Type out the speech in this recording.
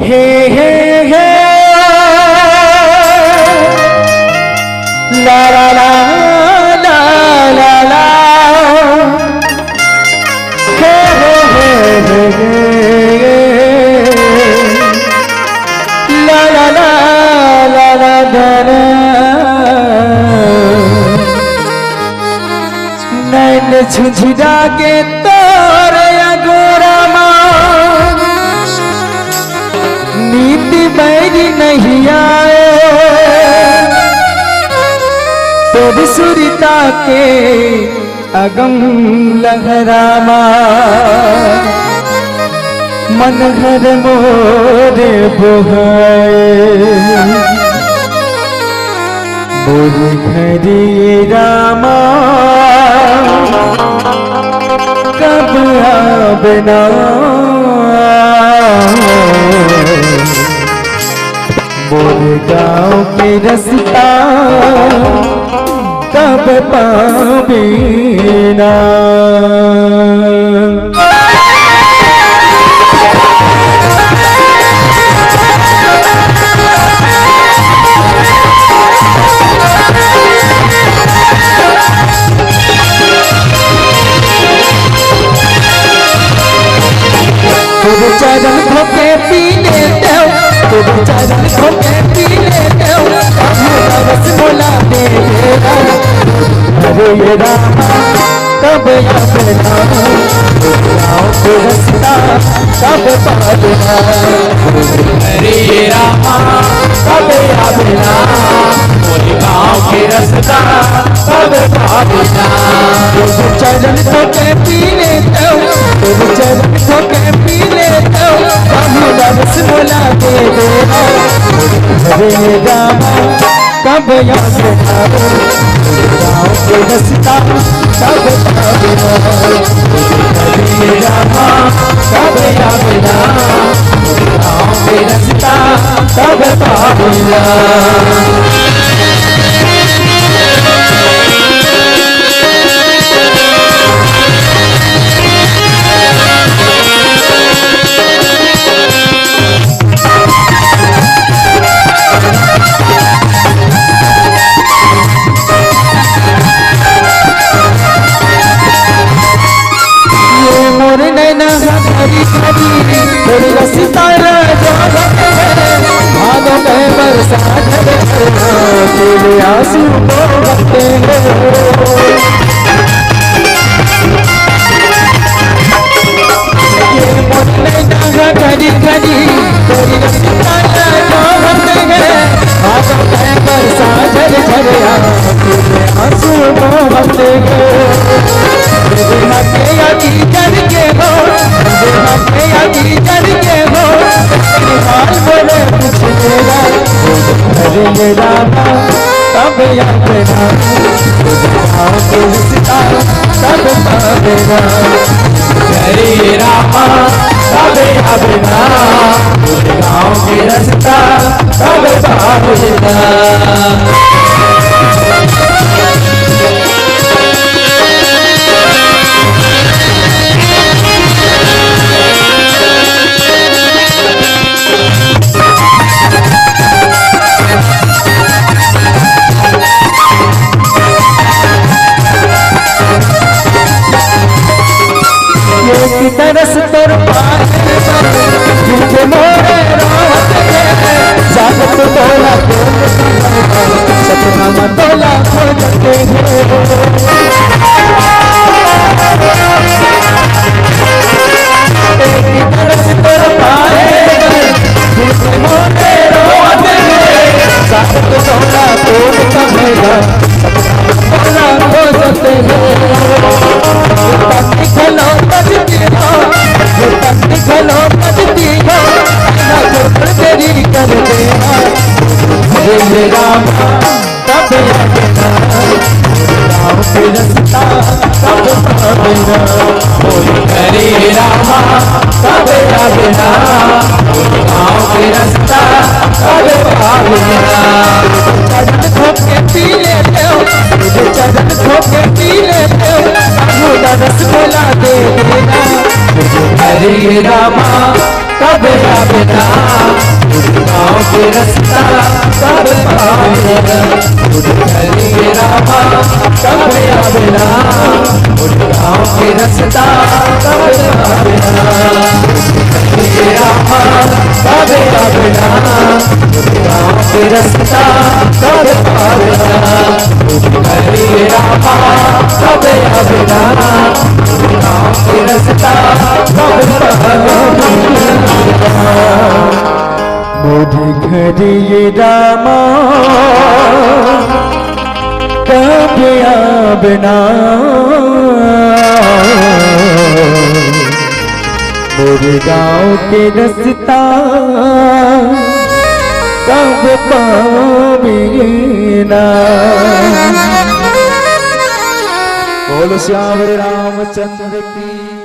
हे हे हे ला ला ला ला ला ला हे हे हे हे ला ला ला ला ला ला नैन झुझुरा के तोरे अगोरा नीति बैरी नहीं आए तेरी सुरिता के अगम लहरामा मन घर मोरे बोहाए मोरे घरी रामा कब आबना मोरे गाँव के रस्ता कब पाबीना तेरे चरण धोके पी लेते हो, तेरे चरण धोके पी लेते हो, रस बोला दे अरे ये रामा कब आबना गाँव के रास्ता कब पाबना अरे ये रामा कब आबना गाँव के रास्ता कब पाबना तेरे चरण धोके पी लेते हो, तेरे चरण धोके पी लेते हो, रस बोला दे अरे रामा कब आबना गाँव के रास्ता कब पाबना अरे रामा कब आबना गाँव के रास्ता कब पाबना तेरी रस्ता भादों में बरसात तेरे आंसू को बहते हैं ये मोरने डांगा घड़ी घड़ी तेरी रस्ता भादों में बरसात तेरे आंसू को बहते हैं आदि करके हो आदि करके हो हाल बोले कुछ मेरा अरे ये रामा कब आबना गाँव के रास्ता कब पाबना अरे रामा कब आबना गाँव के रास्ता कब पाबना तरस तोर पाए जिनके मोरे रात जागत तोला सपना में तोला खोजते हैं तरस तोर पाए जिनके मोरे रात जागत तोला खोजता है सपना खोजते हैं खलो बजती हो खलो बजती हो तेरी कर दे अरे रामा कब आबना गाँव के रास्ता कब पाबना अरे रामा कब आबना गाँव के रास्ता कब पाबना चरण धोके पी लेते हो, चरण धोके पी लेते हो, रस बोला दे हरे रामा कब आवेगा गाँव के रास्ता कब पावेगा हरे रामा कब आवेगा गाँव के रास्ता कब पावेगा हरे रामा कब आवेगा गाँव के रास्ता कब पावेगा हरे रामा कब आवेगा गाँव के रास्ता कब पावेगा मोदी घरे रामा कब आवेना मोरे गाँव के रास्ता कब पावेना। बोलो श्याम रामचंद्र की।